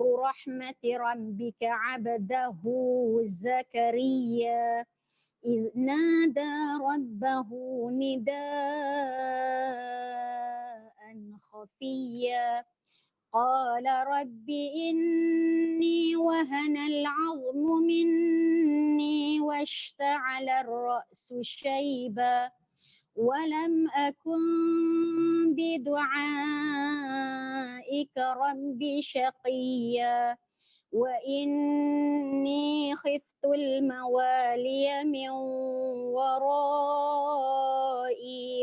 dhikru rahmati rabbika 'abdahu Zakaria idh nada rabbahu nidaan khafiyya qala rabbi inni wahana al-'azmu minni washta'ala ar-ra'su shayba walam akun bidu'aika rabbi shaqiyya wa inni khiftul mawaliya min warai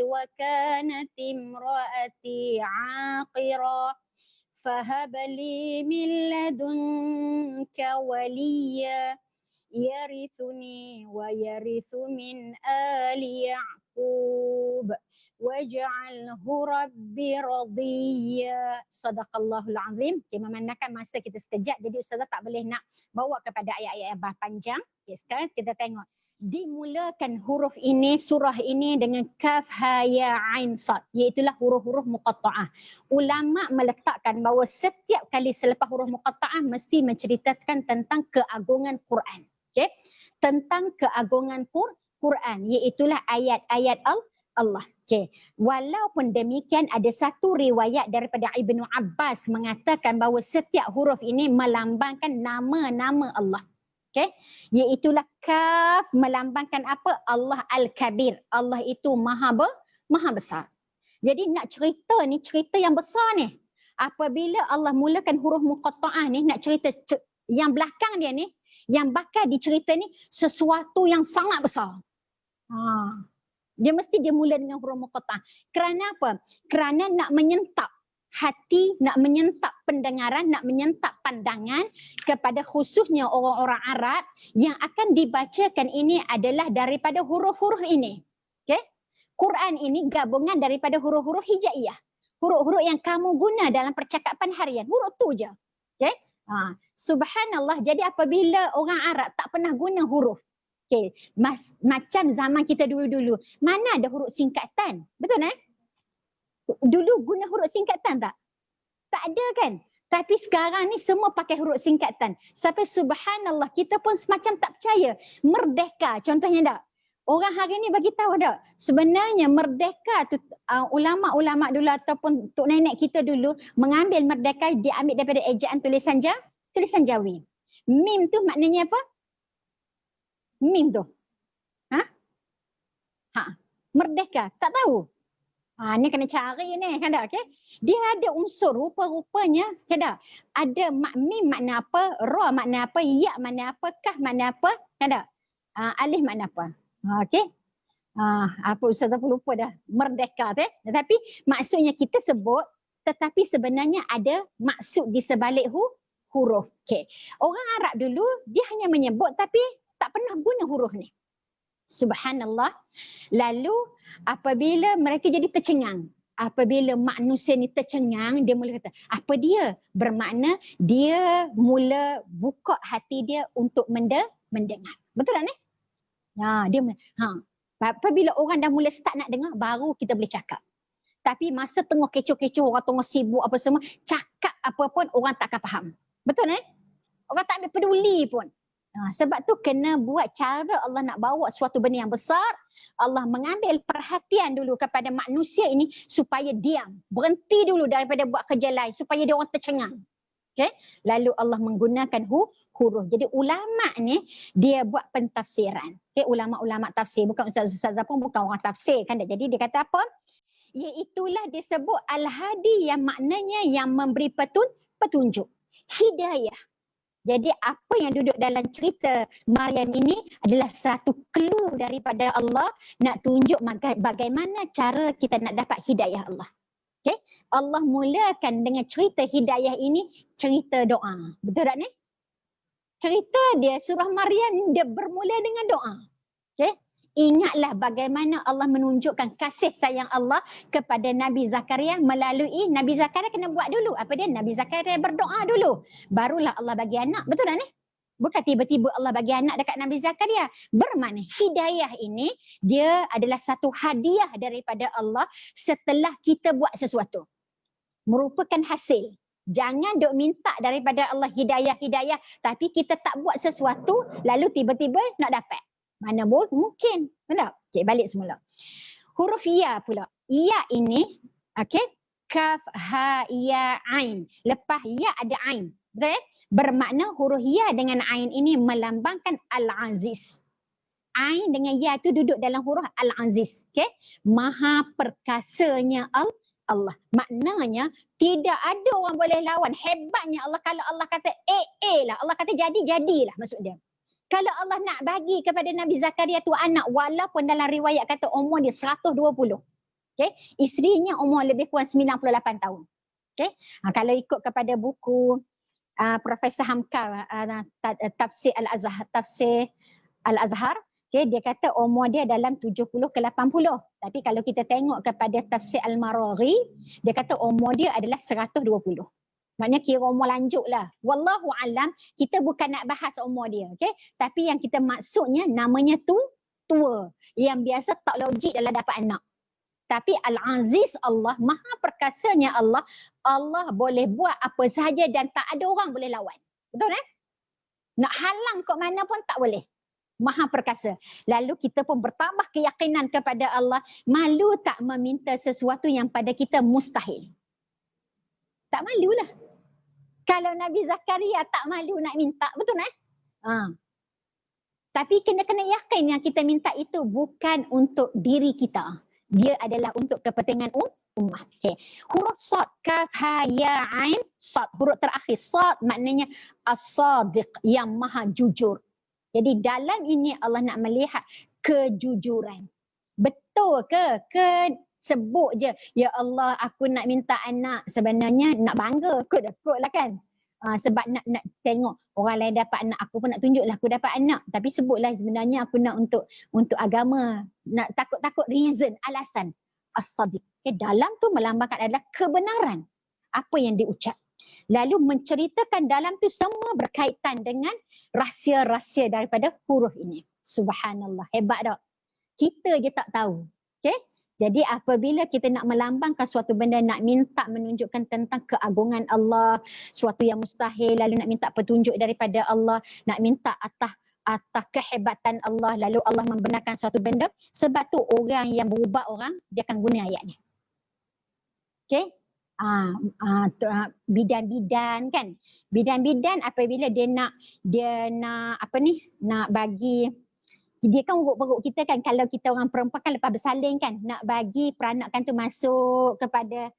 wa kanat imraati 'aqira fahab li min ladunka waliya yarithuni wa yarithu min ali Ya'qub waj'alhu rabbi radiyya. Sadaqallahul azim. Okay, memandangkan masa kita sekejap, jadi ustazah tak boleh nak bawa kepada ayat-ayat yang panjang. Okay, sekarang kita tengok. Dimulakan huruf ini, surah ini dengan kaf, ha, ya, ain, sad, iaitulah huruf-huruf muqatta'ah. Ulama meletakkan bahawa setiap kali selepas huruf muqatta'ah mesti menceritakan tentang keagungan Quran. Okay? Tentang keagungan Quran, iaitulah ayat-ayat Allah. Okay. Walaupun demikian, ada satu riwayat daripada Ibnu Abbas mengatakan bahawa setiap huruf ini melambangkan nama-nama Allah. Okay. Iaitulah kaf melambangkan apa? Allah Al-Kabir. Allah itu maha besar. Jadi nak cerita ni, cerita yang besar ni. Apabila Allah mulakan huruf muqatta'ah ni, nak cerita yang belakang dia ni, yang bakal dicerita ni sesuatu yang sangat besar. Dia mesti dia mula dengan huruf muqatta'ah. Kerana apa? Kerana nak menyentap hati, nak menyentap pendengaran, nak menyentap pandangan kepada khususnya orang-orang Arab yang akan dibacakan ini adalah daripada huruf-huruf ini. Okay? Quran ini gabungan daripada huruf-huruf hijaiyah. Huruf-huruf yang kamu guna dalam percakapan harian. Huruf tu je. Okay? Subhanallah. Jadi apabila orang Arab tak pernah guna huruf, okay, macam zaman kita dulu-dulu, mana ada huruf singkatan? Betul Dulu guna huruf singkatan tak? Tak ada kan? Tapi sekarang ni semua pakai huruf singkatan. Sampai subhanallah, kita pun semacam tak percaya. Merdeka contohnya tak? Orang hari ni bagi tahu tak? Sebenarnya merdeka tu ulama-ulama dulu ataupun tok nenek kita dulu mengambil merdeka, dia ambil daripada ejaan tulisan Jawi. Mim tu maknanya apa? Mim tu. Merdeka. Tak tahu. Ni kena cari ni, kan tak? Okay? Dia ada unsur rupa-rupanya, kan tak? Ada mim makna apa, ra makna apa, ya makna apa, kah makna apa, kan tak? Alif makna apa. Okey. Apa ustazah pun lupa dah. Merdeka tu. Tetapi maksudnya kita sebut, tetapi sebenarnya ada maksud di sebalik huruf. Okey. Orang Arab dulu dia hanya menyebut tapi tak pernah guna huruf ni. Subhanallah. Lalu apabila mereka jadi tercengang, apabila manusia ni tercengang, dia mula kata, apa dia? Bermakna dia mula buka hati dia untuk mendengar. Betul tak ni? Apabila orang dah mula start nak dengar, baru kita boleh cakap. Tapi masa tengah kecoh-kecoh, orang tengah sibuk apa semua, cakap apa pun orang tak akan faham. Betul ni? Orang tak ambil peduli pun. Sebab tu kena buat cara Allah nak bawa suatu benda yang besar. Allah mengambil perhatian dulu kepada manusia ini supaya diam. Berhenti dulu daripada buat kerja lain supaya dia orang tercengang. Okay? Lalu Allah menggunakan huruf. Jadi ulama ni dia buat pentafsiran. Okay? Ulama-ulama tafsir. Bukan ustaz-ustazah pun bukan orang tafsir. Kan? Jadi dia kata apa? Iaitulah disebut Al-Hadi yang maknanya yang memberi petunjuk. Hidayah. Jadi apa yang duduk dalam cerita Maryam ini adalah satu clue daripada Allah nak tunjuk bagaimana cara kita nak dapat hidayah Allah. Okay? Allah mulakan dengan cerita hidayah ini cerita doa. Betul tak ni? Cerita dia surah Maryam dia bermula dengan doa. Okay? Ingatlah bagaimana Allah menunjukkan kasih sayang Allah kepada Nabi Zakaria melalui Nabi Zakaria kena buat dulu. Apa dia? Nabi Zakaria berdoa dulu. Barulah Allah bagi anak. Betul tak ni? Bukan tiba-tiba Allah bagi anak dekat Nabi Zakaria. Bermakna hidayah ini dia adalah satu hadiah daripada Allah setelah kita buat sesuatu. Merupakan hasil. Jangan duk minta daripada Allah hidayah, tapi kita tak buat sesuatu lalu tiba-tiba nak dapat. Mana mungkin. Benar? Okey, balik semula. Huruf ya pula. Ya ini, okey, kaf, ha, ya, ain. Lepas ya ada ain. Betul? Bermakna huruf ya dengan ain ini melambangkan Al-Aziz. Ain dengan ya tu duduk dalam huruf Al-Aziz. Okey? Maha perkasanya Allah. Maknanya tidak ada orang boleh lawan. Hebatnya Allah. Kalau Allah kata lah. Allah kata jadilah maksud dia. Kalau Allah nak bagi kepada Nabi Zakaria tu anak, walaupun dalam riwayat kata umur dia 120. Okay? Isterinya umur lebih kurang 98 tahun. Okay? Kalau ikut kepada buku Profesor Hamka, Tafsir Al-Azhar, okay, dia kata umur dia dalam 70 ke 80. Tapi kalau kita tengok kepada Tafsir Al-Maraghi, dia kata umur dia adalah 120. Maknanya kira umur lanjut lah. Wallahu alam, kita bukan nak bahas umur dia. Okay? Tapi yang kita maksudnya namanya tu tua. Yang biasa tak logik dalam dapat anak. Tapi Al-Aziz Allah, maha perkasanya Allah, Allah boleh buat apa sahaja dan tak ada orang boleh lawan. Betul kan? Nak halang kat mana pun tak boleh. Maha perkasa. Lalu kita pun bertambah keyakinan kepada Allah. Malu tak meminta sesuatu yang pada kita mustahil? Tak malulah. Kalau Nabi Zakaria tak malu nak minta, betul tak? Tapi kena yakin yang kita minta itu bukan untuk diri kita. Dia adalah untuk kepentingan ummah. Okay. Huruf sad, kaf, ha, ya, ain, sad. Huruf terakhir, sad maknanya as-sadiq, yang maha jujur. Jadi dalam ini Allah nak melihat kejujuran. Betul ke? Sebut je, ya Allah aku nak minta anak, sebenarnya nak bangga kot lah kan. Sebab nak tengok orang lain dapat anak, aku pun nak tunjuklah aku dapat anak. Tapi sebutlah sebenarnya aku nak untuk agama. Nak takut reason, alasan. As-sadiq. Okay, dalam tu melambangkan adalah kebenaran apa yang diucap. Lalu menceritakan dalam tu semua berkaitan dengan rahsia-rahsia daripada huruf ini. Subhanallah, hebat tak? Kita je tak tahu. Okay? Jadi apabila kita nak melambangkan suatu benda, nak minta menunjukkan tentang keagungan Allah, suatu yang mustahil, lalu nak minta petunjuk daripada Allah, nak minta atas kehebatan Allah, lalu Allah membenarkan suatu benda, sebab tu orang yang berubah orang, dia akan guna ayat ni. Okay? Bidan-bidan kan. Bidan-bidan apabila dia nak nak bagi, dia kan urut-perut kita kan, kalau kita orang perempuan kan lepas bersalin kan, nak bagi peranakan tu masuk kepada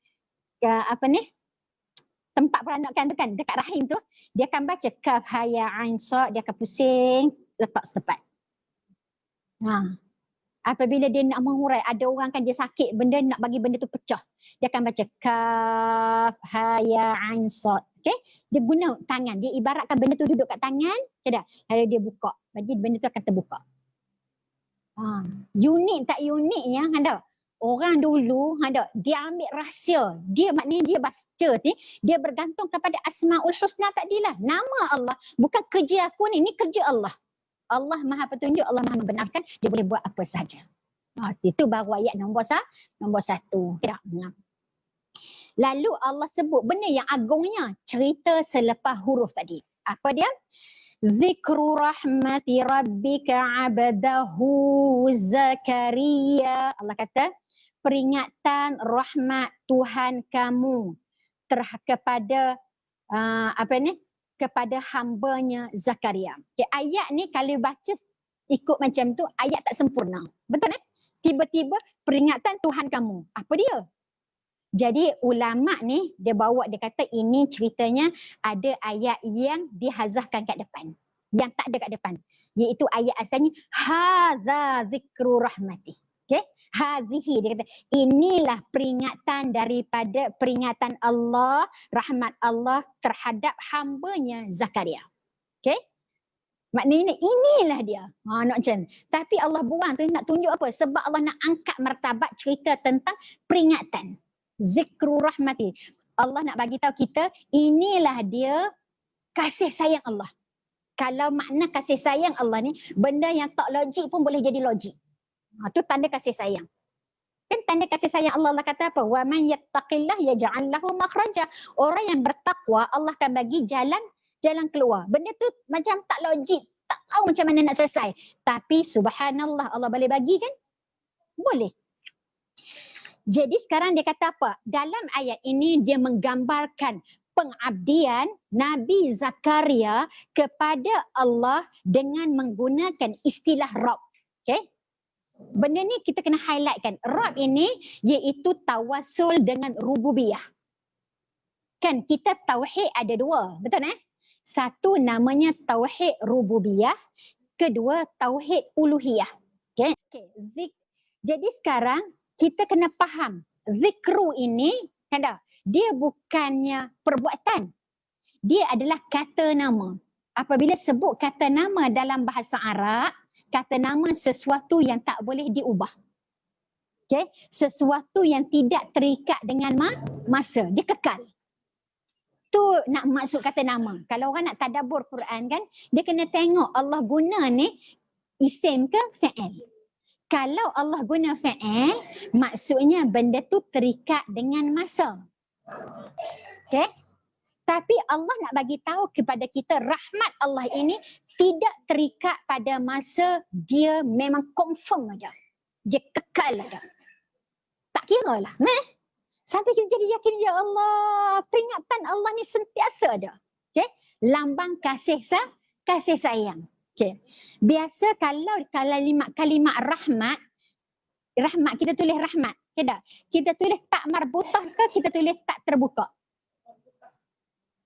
tempat peranakan tu kan, dekat rahim tu, dia akan baca kaf, ha, ya, ain, sad, dia akan pusing, letak setepat. Apabila dia nak mengurai, ada orang kan dia sakit, benda nak bagi benda tu pecah, dia akan baca kaf, ha, ya, ain, sad. Okay? Dia guna tangan, dia ibaratkan benda tu duduk kat tangan, okay dah? Lalu dia buka, bagi benda tu akan terbuka. Unik tak uniknya, ada orang dulu dia ambil rahsia, dia maknanya dia baca ni, dia bergantung kepada Asmaul Husna tadilah, nama Allah, bukan kerja aku ni kerja Allah. Allah maha petunjuk, Allah maha membenarkan, dia boleh buat apa saja. Itu baru ayat nombor 1. Lalu Allah sebut benda yang agungnya, cerita selepas huruf tadi. Apa dia? Zikru rahmati rabbika abdahu Zakaria. Allah kata peringatan rahmat Tuhan kamu kepada kepada hambanya Zakaria. Okay, ayat ni kalau baca ikut macam tu ayat tak sempurna. Betul kan? Tiba-tiba peringatan Tuhan kamu. Apa dia? Jadi ulama ni dia bawa, dia kata ini ceritanya ada ayat yang dihazafkan kat depan, yang tak ada kat depan, iaitu ayat asalnya hadza zikru rahmati. Okey, hazihi, dia kata inilah peringatan daripada peringatan Allah, rahmat Allah terhadap hambanya Zakaria. Okey, maknanya inilah dia. Nak macam. Tapi Allah buang tu nak tunjuk apa? Sebab Allah nak angkat martabat cerita tentang peringatan. Zikru rahmati. Allah nak bagi tahu kita inilah dia kasih sayang Allah. Kalau makna kasih sayang Allah ni, benda yang tak logik pun boleh jadi logik. Tu tanda kasih sayang. Kan tanda kasih sayang Allah, Allah kata apa? Wa man yattaqillah yaj'al lahu makhraja. Orang yang bertakwa, Allah akan bagi jalan keluar. Benda tu macam tak logik, tak tahu macam mana nak selesai. Tapi subhanallah, Allah boleh bagi kan? Boleh. Jadi sekarang dia kata apa? Dalam ayat ini dia menggambarkan pengabdian Nabi Zakaria kepada Allah dengan menggunakan istilah Rabb. Okay? Benda ni kita kena highlightkan. Rabb ini iaitu tawasul dengan rububiyah. Kan kita tauhid ada dua, betul Satu namanya tauhid rububiyah, kedua tauhid uluhiyah. Okay? Jadi sekarang kita kena faham zikru ini kan tak? Dia bukannya perbuatan. Dia adalah kata nama. Apabila sebut kata nama dalam bahasa Arab, kata nama sesuatu yang tak boleh diubah. Okay? Sesuatu yang tidak terikat dengan masa. Dia kekal. Tu nak maksud kata nama. Kalau orang nak tadabbur Quran kan, dia kena tengok Allah guna ni isim ke fi'il. Kalau Allah guna fi'il, maksudnya benda tu terikat dengan masa. Okay? Tapi Allah nak bagi tahu kepada kita rahmat Allah ini tidak terikat pada masa, dia memang confirm aja. Dia kekal aja. Tak kira lah. Sampai kita jadi yakin, ya Allah, peringatan Allah ni sentiasa ada. Okay? Lambang kasih sayang. Okay. Biasa kalau kalimat rahmat kita tulis rahmat. Kita tulis tak marbutah ke kita tulis tak terbuka?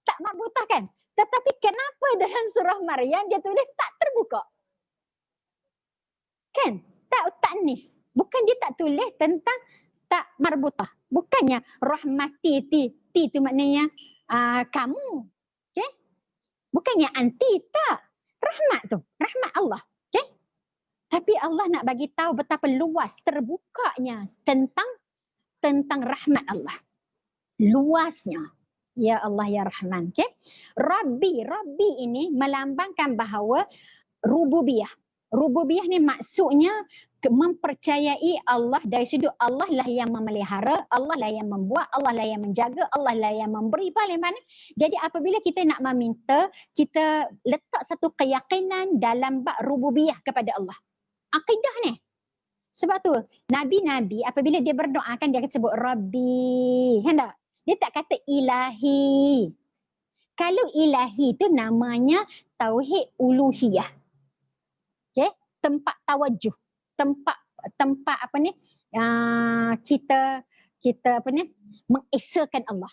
Tak marbutah kan? Tetapi kenapa dalam surah Maryam dia tulis tak terbuka? Kan? Tak ta'nis. Bukan dia tak tulis tentang tak marbutah. Bukannya rahmati ti tu maknanya kamu. Okay? Bukannya anti, tak. Rahmat tu, rahmat Allah. Okay? Tapi Allah nak bagi tahu betapa luas terbukanya tentang rahmat Allah. Luasnya. Ya Allah ya Rahman. Okay? Rabbi ini melambangkan bahawa rububiyah. Rububiyah ni maksudnya mempercayai Allah dari sudut Allah lah yang memelihara, Allah lah yang membuat, Allah lah yang menjaga, Allah lah yang memberi paling mana. Jadi apabila kita nak meminta, kita letak satu keyakinan dalam bab rububiyah kepada Allah. Akidah ni. Sebab tu Nabi-Nabi apabila dia berdoa kan dia akan sebut Rabbi. Kan tak? Dia tak kata ilahi. Kalau ilahi tu namanya tauhid uluhiyah. Okay? Tempat tawajuh. Tempat apa ni? Kita apa ni? Mengesakan Allah.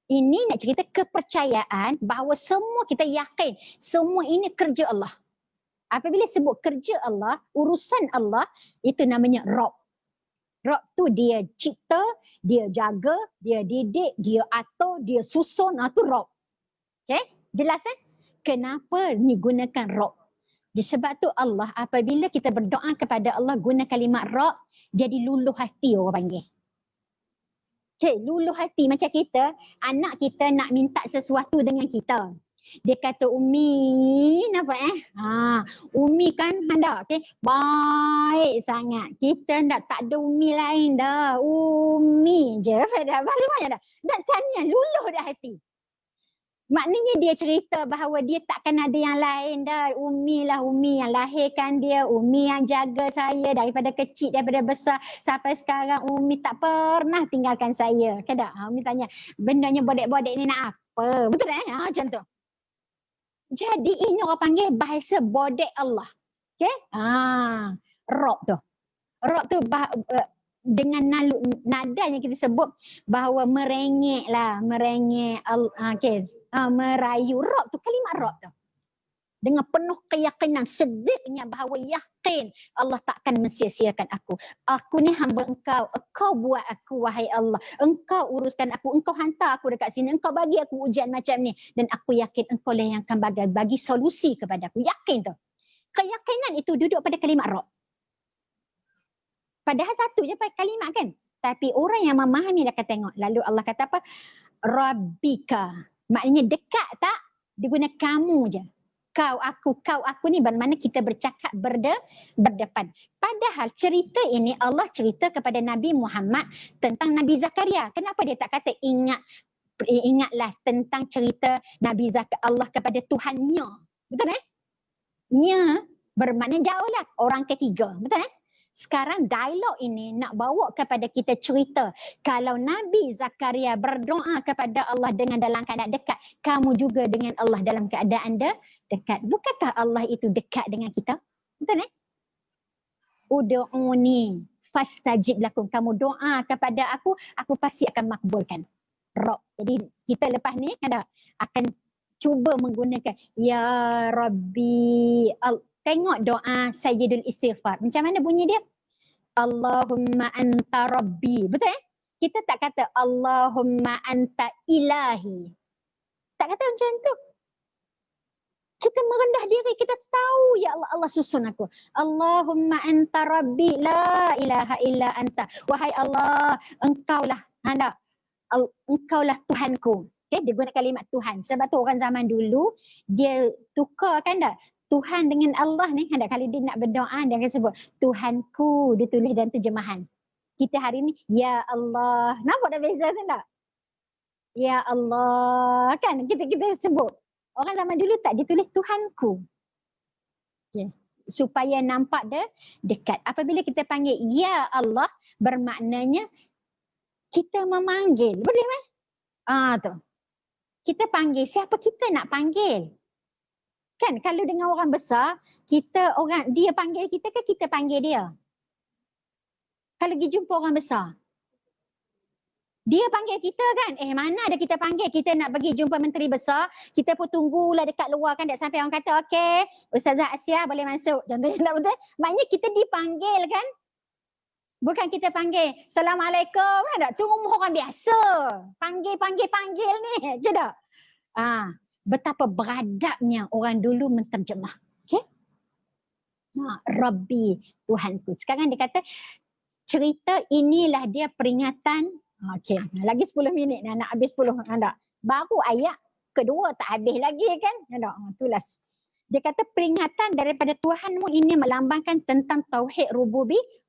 Ini nak cerita kepercayaan bahawa semua kita yakin semua ini kerja Allah. Apabila sebut kerja Allah, urusan Allah, itu namanya Rabb. Rabb tu dia cipta, dia jaga, dia didik, dia atur, dia susun, itu Rabb. Okay? Jelas kan? Kenapa ni gunakan Rabb? Sebab tu Allah apabila kita berdoa kepada Allah guna kalimat Rabb, jadi luluh hati orang panggil. Okay, luluh hati macam kita, anak kita nak minta sesuatu dengan kita. Dia kata Umi, nampak Umi kan hendak, okay? Baik sangat. Kita tak ada Umi lain dah. Umi je. Dah balik mana dah. Nak tanya, luluh dah hati. Maknanya dia cerita bahawa dia takkan ada yang lain dah. Umi lah, Umi yang lahirkan dia. Umi yang jaga saya daripada kecil, daripada besar. Sampai sekarang Umi tak pernah tinggalkan saya. Kan tak? Umi tanya, bendanya bodek-bodek ni nak apa? Betul macam tu. Jadi ini orang panggil bahasa bodek Allah. Okay? Rabb tu. Rabb tu dengan nadanya kita sebut bahawa merengek lah. Merengek. Okay. Merayu. Rabb tu, kalimat Rabb tu. Dengan penuh keyakinan, sediknya bahawa yakin Allah takkan mensia-siakan aku. Aku ni hamba engkau. Engkau buat aku, wahai Allah. Engkau uruskan aku. Engkau hantar aku dekat sini. Engkau bagi aku ujian macam ni. Dan aku yakin engkau lah yang akan bagi solusi kepada aku. Yakin tu. Keyakinan itu duduk pada kalimat Rabb. Padahal satu je kalimat kan. Tapi orang yang memahami dia akan tengok. Lalu Allah kata apa? Rabbika. Maknanya dekat tak? Dia guna kamu je. kau aku ni bermakna kita bercakap berdepan. Padahal cerita ini Allah cerita kepada Nabi Muhammad tentang Nabi Zakaria. Kenapa dia tak kata ingatlah tentang cerita Nabi Allah kepada Tuhannya? Betul Nya bermakna jauh lah, orang ketiga. Betul Sekarang dialog ini nak bawa kepada kita cerita kalau Nabi Zakaria berdoa kepada Allah dengan dalam keadaan dekat, kamu juga dengan Allah dalam keadaan dekat. Bukankah Allah itu dekat dengan kita? Betul Ud'uni fastajib lakum. Kamu doa kepada aku pasti akan makbulkan. Rob. Jadi kita lepas ni akan cuba menggunakan ya Rabbi. Tengok doa Sayyidul Istighfar. Macam mana bunyi dia? Allahumma anta Rabbi. Betul Kita tak kata Allahumma anta ilahi. Tak kata macam tu. Kita merendah diri, kita tahu ya Allah, Allah susun aku. Allahumma anta Rabbi la ilaha illa anta. Wahai Allah, engkaulah engkaulah Tuhanku. Okay, dia guna kalimat Tuhan. Sebab tu orang zaman dulu dia tukarkan Tuhan dengan Allah ni, kalau dia nak berdoa dia akan sebut Tuhanku, ditulis dalam terjemahan. Kita hari ni ya Allah. Nampak dah beza tak? Ya Allah kan kita sebut. Orang zaman dulu tak ditulis Tuhanku. Okay. Supaya nampak dekat. Apabila kita panggil ya Allah bermaknanya kita memanggil. Boleh tu. Kita panggil siapa kita nak panggil. Kan kalau dengan orang besar, dia panggil kita ke kita panggil dia? Kalau pergi jumpa orang besar, dia panggil kita kan? Mana ada kita panggil, kita nak pergi jumpa menteri besar, kita pun tunggulah dekat luar kan, tak sampai orang kata, okey, Ustazah Asia boleh masuk. Contohnya tak betul? Maknanya kita dipanggil kan? Bukan kita panggil, Assalamualaikum, tak? Tu rumah orang biasa. Panggil ni, ke tak? Betapa beradabnya orang dulu menterjemah. Okay? Rabbi, Tuhanku. Sekarang dia kata, cerita inilah dia peringatan. Okay, lagi 10 minit nak habis 10. Baru ayat kedua tak habis lagi kan? Itulah. Dia kata peringatan daripada Tuhanmu ini melambangkan tentang tauhid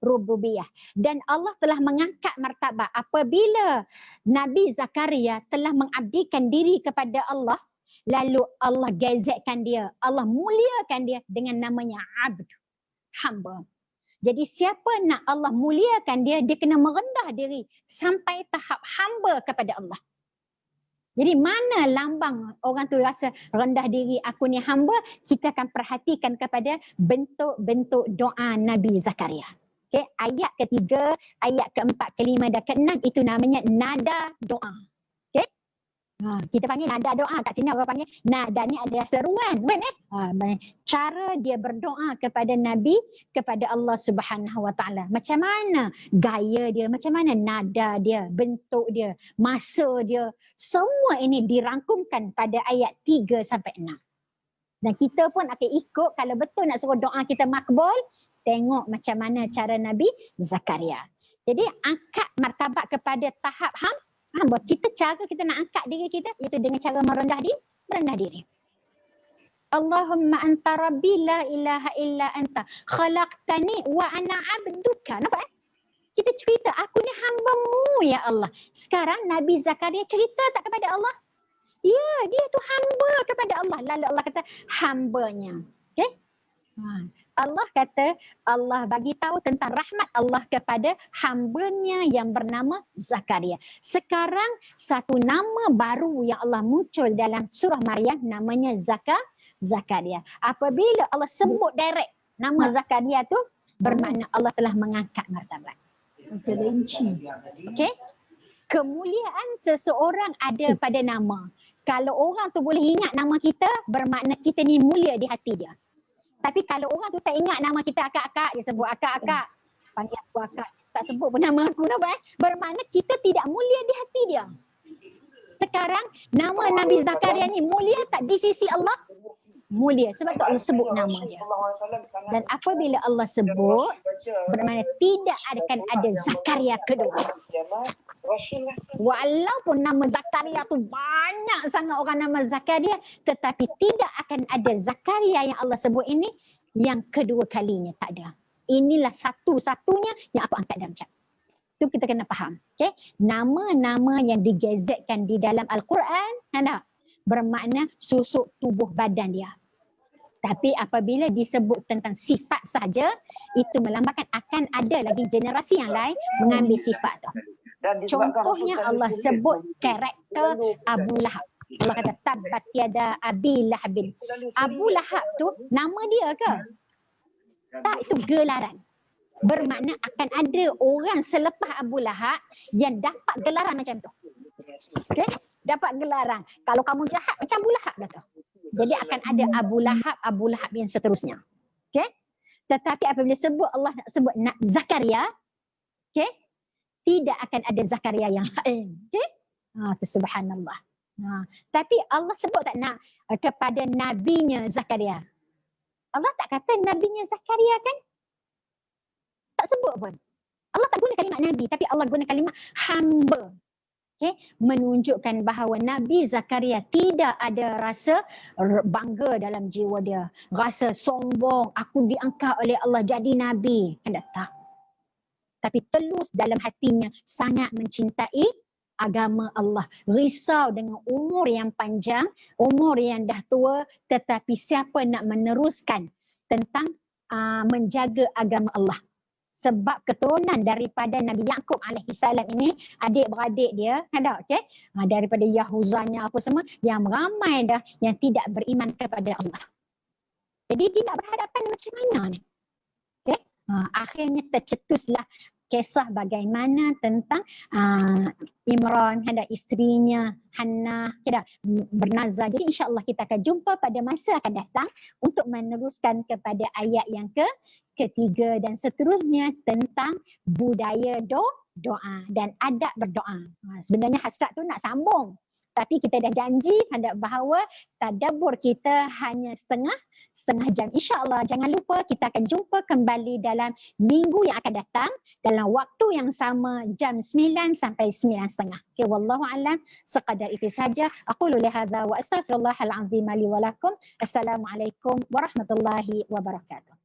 rububiyah. Dan Allah telah mengangkat martabat apabila Nabi Zakaria telah mengabdikan diri kepada Allah. Lalu Allah gazetkan dia, Allah muliakan dia dengan namanya abd, hamba. Jadi siapa nak Allah muliakan dia kena merendah diri sampai tahap hamba kepada Allah. Jadi mana lambang orang tu rasa rendah diri, aku ni hamba, kita akan perhatikan kepada bentuk-bentuk doa Nabi Zakaria. Okay, ayat ketiga, ayat keempat, kelima dan keenam itu namanya nada doa. Kita panggil nada doa. Kat sini orang panggil nada ni adalah seruan. Cara dia berdoa kepada Nabi, kepada Allah Subhanahu Wa Taala. Macam mana gaya dia, macam mana nada dia, bentuk dia, masa dia. Semua ini dirangkumkan pada ayat 3 sampai 6. Dan kita pun akan ikut kalau betul nak suruh doa kita makbul, tengok macam mana cara Nabi Zakaria. Jadi angkat martabat kepada tahap hamba. Cara kita nak angkat diri kita iaitu dengan cara merendah diri. Allahumma anta rabbi la ilaha illa anta khalaqtani wa ana abduka. Nampak Kita cerita aku ni hamba-Mu ya Allah. Sekarang Nabi Zakaria cerita tak kepada Allah? Ya, dia tu hamba kepada Allah. Lalu Allah kata hambanya. Okey? Allah kata, Allah bagi tahu tentang rahmat Allah kepada hambanya yang bernama Zakaria. Sekarang satu nama baru yang Allah muncul dalam surah Maryam namanya Zakaria. Apabila Allah sebut direct nama Zakaria tu bermakna Allah telah mengangkat martabat. Okey? Kemuliaan seseorang ada pada nama. Kalau orang tu boleh ingat nama kita, bermakna kita ni mulia di hati dia. Tapi kalau orang tu tak ingat nama kita akak-akak, dia sebut akak-akak. Panggil aku akak, tak sebut pun nama aku. Bermakna kita tidak mulia di hati dia. Sekarang nama Nabi Zakaria ni mulia tak di sisi Allah? mulia. Sebab tu Allah sebut nama dia. Dan apabila Allah sebut, bermakna tidak akan ada Zakaria kedua. Walaupun nama Zakaria tu banyak sangat orang nama Zakaria, tetapi tidak akan ada Zakaria yang Allah sebut ini yang kedua kalinya, tak ada. Inilah satu-satunya yang aku angkat darjat. Itu kita kena faham. Okay? Nama-nama yang digazetkan di dalam Al-Quran, ada bermakna susuk tubuh badan dia. Tapi apabila disebut tentang sifat saja, itu melambangkan akan ada lagi generasi yang lain mengambil sifat tu. Contohnya Allah sebut karakter Abu Lahab. Allah kata tabbat yada Abi Lahabin. Abu Lahab tu nama dia ke? Tak, itu gelaran. Bermakna akan ada orang selepas Abu Lahab yang dapat gelaran macam tu. Okey? Dapat gelaran. Kalau kamu jahat macam Abu Lahab dah tu. Jadi akan ada Abu Lahab yang seterusnya. Okey? Tetapi apabila sebut Allah sebut Zakaria, okey? Tidak akan ada Zakaria yang lain. Okey? Subhanallah. Tapi Allah sebut tak nak kepada nabinya Zakaria. Allah tak kata nabinya Zakaria kan? Tak sebut pun. Allah tak guna kalimat nabi, tapi Allah guna kalimat hamba. Okay? Menunjukkan bahawa Nabi Zakaria tidak ada rasa bangga dalam jiwa dia. Rasa sombong, aku diangkat oleh Allah jadi Nabi. Kan tak. Tapi telus dalam hatinya sangat mencintai agama Allah. Risau dengan umur yang panjang, umur yang dah tua, tetapi siapa nak meneruskan tentang menjaga agama Allah. Sebab keturunan daripada Nabi Yaqub alaihi salam ini, adik-beradik dia, ada okey, daripada Yahuzanya apa semua, yang ramai dah yang tidak beriman kepada Allah. Jadi dia nak berhadapan macam mana ni? Okey, akhirnya tercetuslah kisah bagaimana tentang Imran, ada isterinya Hannah, kita bernazar. Jadi insya-Allah kita akan jumpa pada masa akan datang untuk meneruskan kepada ayat yang ketiga dan seterusnya tentang budaya doa dan adab berdoa. Sebenarnya hasrat tu nak sambung. Tapi kita dah janji hendak bahawa tadabbur kita hanya setengah jam. InsyaAllah jangan lupa kita akan jumpa kembali dalam minggu yang akan datang dalam waktu yang sama jam 9 sampai 9.30. Okay, wallahu a'lam. Sekadar itu saja. Aku luli hadza wa astaghfirullahal azim li wa lakum. Assalamualaikum warahmatullahi wabarakatuh.